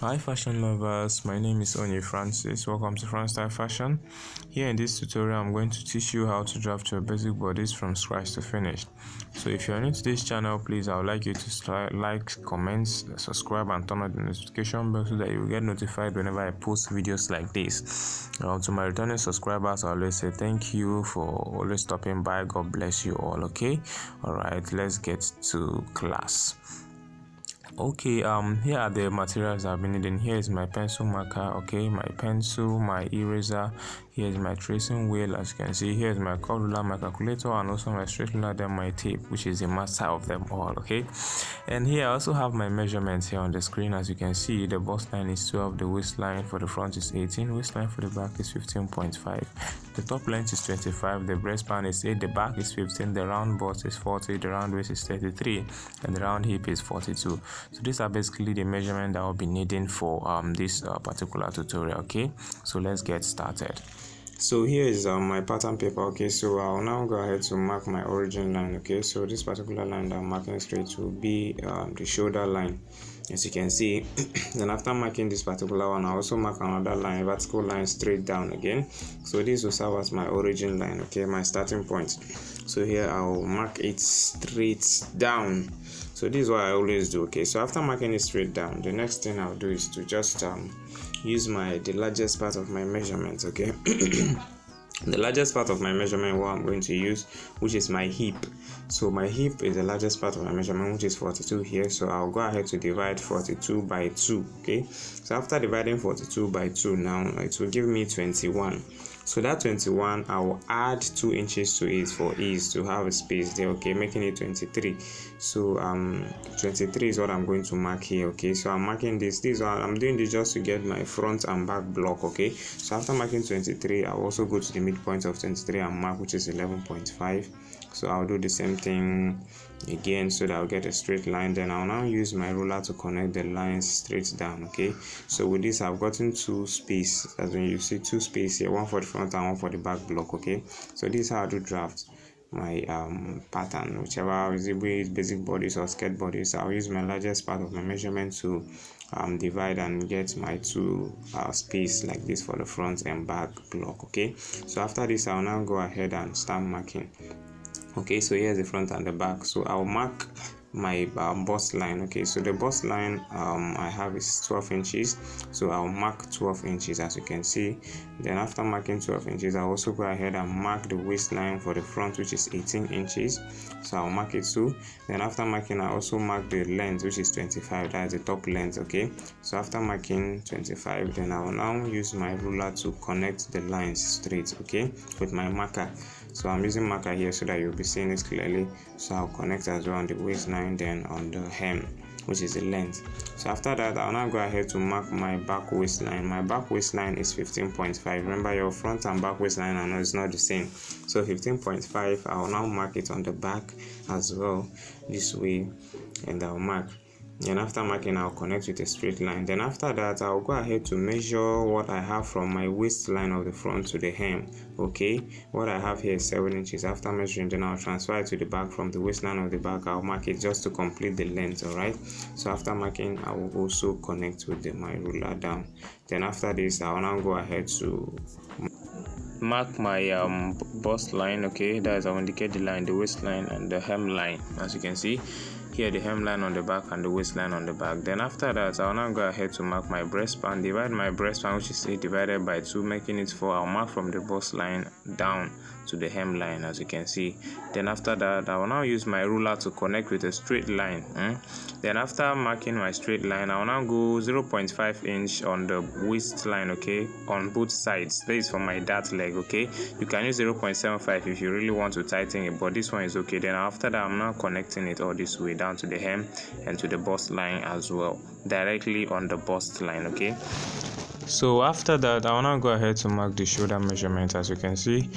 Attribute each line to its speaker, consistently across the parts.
Speaker 1: Hi fashion lovers, my name is Onye Francis. Welcome to France Style Fashion. Here in this tutorial, I'm going to teach you how to draft your basic bodice from scratch to finish. So if you're new to this channel, please I would like you to like, comment, subscribe and turn on the notification bell so that you will get notified whenever I post videos like this. To my returning subscribers, I always say thank you for always stopping by. God bless you all. Okay, alright, let's get to class. Okay, here are the materials I've been needing. Here is my pencil marker, okay, my pencil, my eraser. Here is my tracing wheel. As you can see, here is my curved ruler, my calculator, and also my straight ruler, then my tape, which is the master of them all. Okay, and here I also have my measurements here on the screen. As you can see, the bust line is 12, the waistline for the front is 18, waistline for the back is 15.5, the top length is 25, the breastband is 8, the back is 15, the round bust is 40, the round waist is 33, and the round hip is 42. So these are basically the measurement that I'll be needing for this particular tutorial. Okay, so let's get started. So here is my pattern paper. Okay, so I'll now go ahead to mark my origin line. Okay, so this particular line that I'm marking straight will be the shoulder line, as you can see. Then after marking this particular one, I also mark another line, vertical line straight down again. So this will serve as my origin line, okay, my starting point. So here I'll mark it straight down. So this is what I always do. Okay, so after marking it straight down, the next thing I'll do is to just use the largest part of my measurement. Okay, the largest part of my measurement, what I'm going to use, which is my hip. So my hip is the largest part of my measurement, which is 42 here. So I'll go ahead to divide 42 by 2. Okay, so after dividing 42 by 2, now it will give me 21. So that 21, I will add 2 inches to it for ease to have a space there, okay, making it 23. So 23 is what I'm going to mark here. Okay, so I'm marking this. I'm doing this just to get my front and back block. Okay, so after marking 23, I'll also go to the midpoint of 23 and mark, which is 11.5. So I'll do the same thing again so that I'll get a straight line. Then I'll now use my ruler to connect the lines straight down. Okay, so with this I've gotten 2 spaces, as when you see 2 spaces here, one for the front and one for the back block. Okay, so this is how I do draft my pattern, whichever is it basic bodice or skirt bodice. I'll use my largest part of my measurement to divide and get my 2 space like this for the front and back block. Okay, so after this I'll now go ahead and start marking. Okay, so here's the front and the back. So I'll mark my bust line. Okay, so the bust line I have is 12 inches, so I'll mark 12 inches, as you can see. Then after marking 12 inches, I'll also go ahead and mark the waistline for the front, which is 18 inches, so I'll mark it too. Then after marking, I also mark the length, which is 25, that is the top length. Okay, so after marking 25, then I will now use my ruler to connect the lines straight, okay, with my marker. So I'm using marker here so that you'll be seeing it clearly. So I'll connect as well on the waistline, then on the hem, which is the length. So after that, I'll now go ahead to mark my back waistline. My back waistline is 15.5. Remember, your front and back waistline I know is not the same. So 15.5, I'll now mark it on the back as well, this way, and I'll mark. And after marking, I'll connect with a straight line. Then after that, I'll go ahead to measure what I have from my waistline of the front to the hem. Okay, what I have here is 7 inches. After measuring, then I'll transfer it to the back. From the waistline of the back, I'll mark it just to complete the length. All right, so after marking, I will also connect with my ruler down. Then after this, I'll now go ahead to mark my bust line. Okay, that is, I'll indicate the line, the waistline and the hem line, as you can see here, the hemline on the back and the waistline on the back. Then after that, I'll now go ahead to mark my breastband, divide my breastband, which is 8 divided by 2, making it 4. I'll mark from the bust line down to the hemline, as you can see. Then after that, I will now use my ruler to connect with a straight line. Then after marking my straight line, I will now go 0.5 inch on the waistline, okay, on both sides. That is for my dart leg. Okay, you can use 0.75 if you really want to tighten it, but this one is okay. Then after that, I'm now connecting it all this way down to the hem and to the bust line as well, directly on the bust line. Okay, so after that, I will now go ahead to mark the shoulder measurement. As you can see,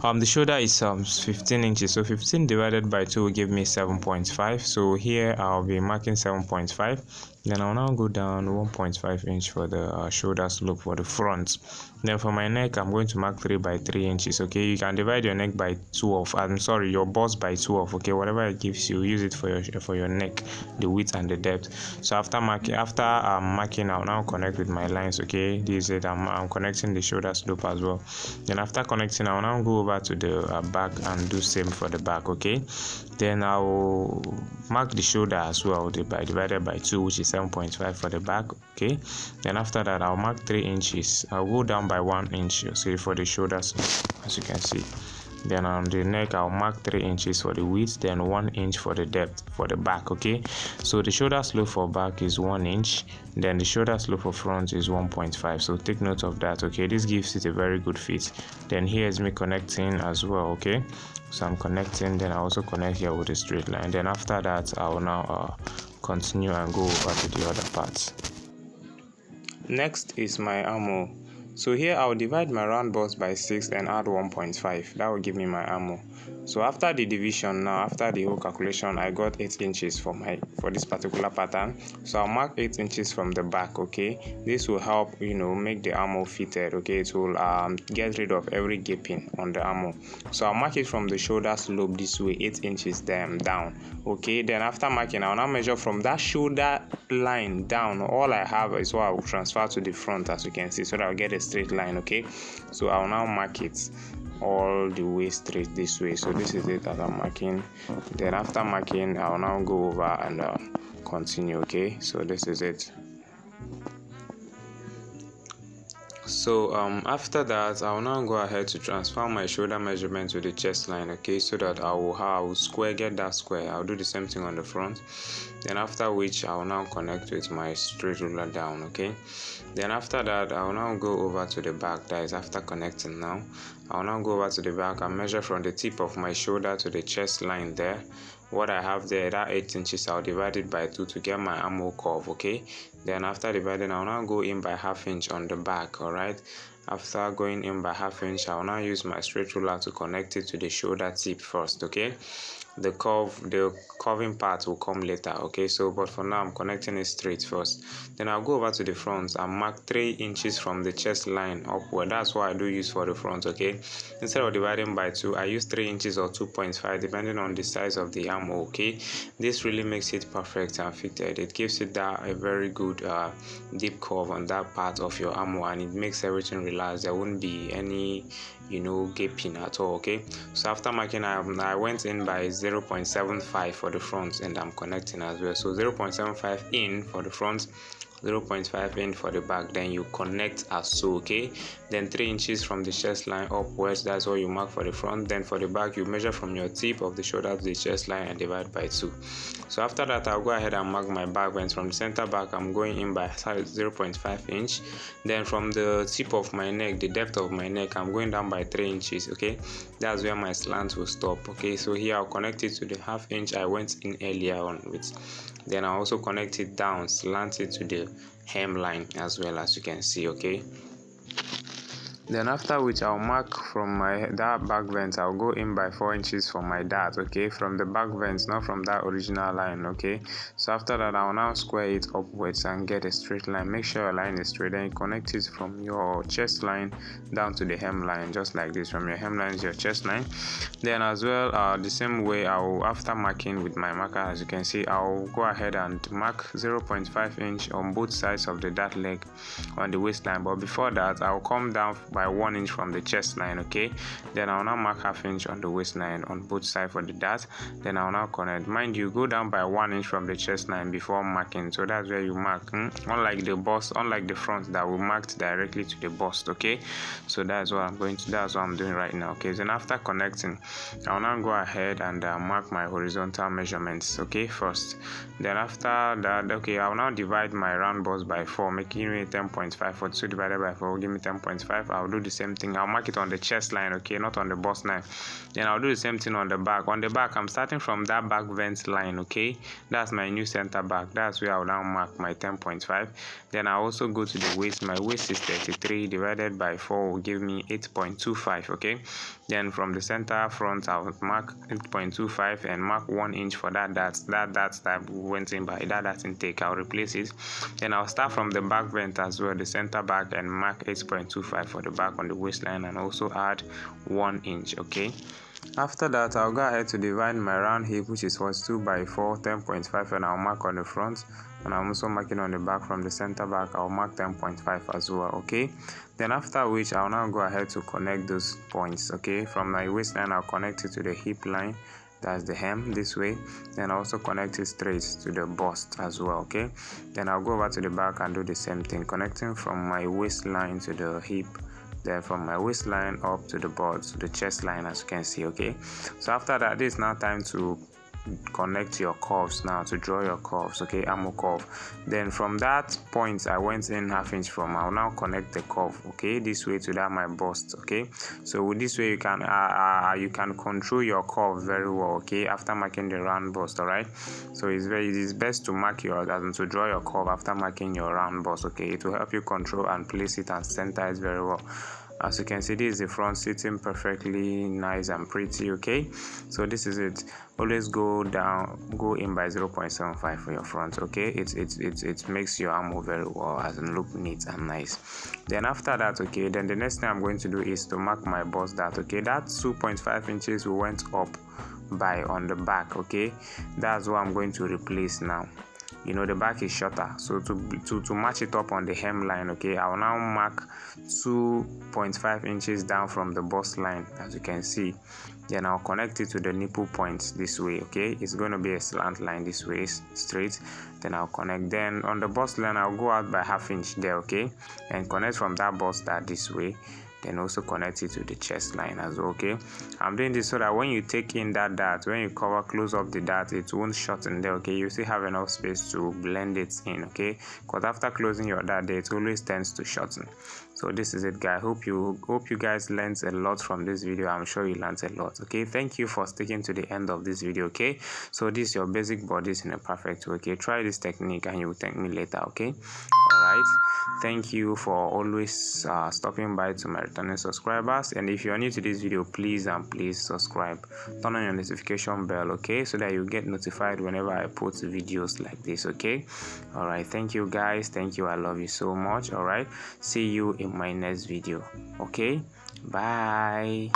Speaker 1: the shoulder is 15 inches, so 15 divided by 2 will give me 7.5. So here I'll be marking 7.5. Then I'll now go down 1.5 inch for the shoulder slope for the front. Then for my neck, I'm going to mark 3 by 3 inches. Okay, you can divide your neck by 12. Your bust by 12. Okay, whatever it gives you, use it for your neck, the width and the depth. So after marking, I'll now connect with my lines. Okay, this is it. I'm connecting the shoulder slope as well. Then after connecting, I'll now go over to the back and do same for the back. Okay, then I'll mark the shoulder as well, divided by 2, which is 7.5 for the back. Okay, then after that, I'll mark 3 inches. I'll go down by 1 inch, see, for the shoulders, as you can see. Then on the neck, I'll mark 3 inches for the width, then 1 inch for the depth for the back. Okay, so the shoulder slope for back is 1 inch, then the shoulder slope for front is 1.5. so take note of that. Okay, this gives it a very good fit. Then here is me connecting as well. Okay, so I'm connecting, then I also connect here with a straight line. Then after that, I will now continue and go over to the other parts. Next is my armhole. So here I'll divide my round bust by 6 and add 1.5. That will give me my armhole. So after the division, now after the whole calculation, I got 8 inches for this particular pattern. So I'll mark 8 inches from the back. Okay, this will help make the armhole fitted. Okay, it will get rid of every gaping on the armhole. So I'll mark it from the shoulder slope this way, 8 inches down. Okay, then after marking, I'll now measure from that shoulder line down. All I have is what I will transfer to the front, as you can see, so that I'll get a straight line. Okay, so I'll now mark it all the way straight this way. So this is it that I'm marking. Then after marking, I'll now go over and continue. Okay, so this is it. So after that, I'll now go ahead to transfer my shoulder measurement to the chest line. Okay, so that I will get that square. I'll do the same thing on the front. Then after which, I'll now connect with my straight ruler down. Okay, then after that, I'll now go over to the back. That is after connecting. Now I'll now go over to the back and measure from the tip of my shoulder to the chest line there. What I have there, that 8 inches, I'll divide it by 2 to get my armhole curve. Okay, then after dividing, I'll now go in by half inch on the back. All right, after going in by half inch, I'll now use my straight ruler to connect it to the shoulder tip first. Okay, the curving part will come later. Okay, so but for now, I'm connecting it straight first. Then I'll go over to the front and mark 3 inches from the chest line upward. That's what I do use for the front. Okay, instead of dividing by 2, I use 3 inches or 2.5 depending on the size of the armhole. Okay, this really makes it perfect and fitted. It gives it a very good deep curve on that part of your armhole, and it makes everything relaxed. There won't be any gaping at all. Okay, so after marking, I went in by 0.75 for the front, and I'm connecting as well. So 0.75 in for the front, 0.5 in for the back, then you connect as so. Okay, then 3 inches from the chest line upwards, that's what you mark for the front. Then for the back, you measure from your tip of the shoulder to the chest line and divide by 2. So after that, I'll go ahead and mark my back vent. From the center back, I'm going in by 0.5 inch. Then from the tip of my neck, the depth of my neck, I'm going down by 3 inches. Okay, that's where my slant will stop. Okay, so here I'll connect it to the half inch I went in earlier on with. Then I also connect it down, slant it to the hemline as well, as you can see. Okay, then after which, I'll mark from that back vent. I'll go in by 4 inches for my dart. Okay, from the back vent, not from that original line. Okay, so after that, I'll now square it upwards and get a straight line. Make sure your line is straight. Then you connect it from your chest line down to the hemline, just like this. From your hemline is your chest line. Then as well, the same way, after marking with my marker, as you can see, I'll go ahead and mark 0.5 inch on both sides of the dart leg on the waistline. But before that, I'll come down by 1 inch from the chest line. Okay, then I'll now mark half inch on the waistline on both sides for the dart. Then I'll now connect. Mind you, go down by 1 inch from the chest line before marking. So that's where you mark. Unlike the front that will mark directly to the bust. Okay, so that's what I'm doing right now. Okay, then after connecting, I'll now go ahead and mark my horizontal measurements. Okay, first. Then after that, okay, I'll now divide my round bust by 4, making me 10.5. 42 divided by 4 will give me 10.5. I'll do the same thing. I'll mark it on the chest line, okay, not on the bust line. Then I'll do the same thing on the back. On the back, I'm starting from that back vent line, okay. That's my new center back. That's where I'll now mark my 10.5. Then I also go to the waist. My waist is 33 divided by 4 will give me 8.25, okay. Then from the center front, I'll mark 8.25 and mark 1 inch for that that went in by that intake. I'll replace it. Then I'll start from the back vent as well, the center back, and mark 8.25 for the back on the waistline, and also add 1 inch, okay. After that, I'll go ahead to divide my round hip, which is 42 by 4, 10.5, and I'll mark on the front, and I'm also marking on the back. From the center back, I'll mark 10.5 as well, okay. Then after which, I'll now go ahead to connect those points, okay. From my waistline, I'll connect it to the hip line, that's the hem, this way. Then I'll also connect it straight to the bust as well, okay. Then I'll go over to the back and do the same thing, connecting from my waistline to the hip, then from my waistline up to the butt, to the chest line, as you can see, okay. So after that, this is now time to connect your curves, now to draw your curves, okay, armor curve. Then from that point I went in ½ inch from, I'll now connect the curve, okay, this way to that my bust, okay. So with this way you can control your curve very well, okay, after marking the round bust. All right, so it is best to mark your to draw your curve after marking your round bust, okay. It will help you control and place it and center it very well. As you can see, this is the front sitting perfectly nice and pretty, okay. So this is it. Always go in by 0.75 for your front, okay. It makes your arm move very well and look neat and nice. Then after that, okay, then the next thing I'm going to do is to mark my bust dart, okay. That 2.5 inches we went up by on the back, okay. That's what I'm going to replace now. You know, the back is shorter, so to match it up on the hemline, okay, I will now mark 2.5 inches down from the bust line, as you can see. Then I'll connect it to the nipple point this way, okay. It's going to be a slant line this way, straight. Then I'll connect. Then on the bust line, I'll go out by ½ inch there, okay, and connect from that bust dart this way. Then also connect it to the chest line as well, okay. I'm doing this so that when you take in that dart, when you close up the dart, it won't shorten there, okay. You still have enough space to blend it in, okay, because after closing your dart there, it always tends to shorten. So this is it, guys. Hope you guys learned a lot from this video. I'm sure you learned a lot, okay. Thank you for sticking to the end of this video, okay. So this is your basic bodice in a perfect way, okay. Try this technique and you will thank me later, okay. All right, thank you for always stopping by to my returning subscribers. And if you are new to this video, please subscribe, turn on your notification bell, okay, so that you get notified whenever I post videos like this, okay. All right, thank you guys, thank you, I love you so much. All right, see you in my next video, okay, bye.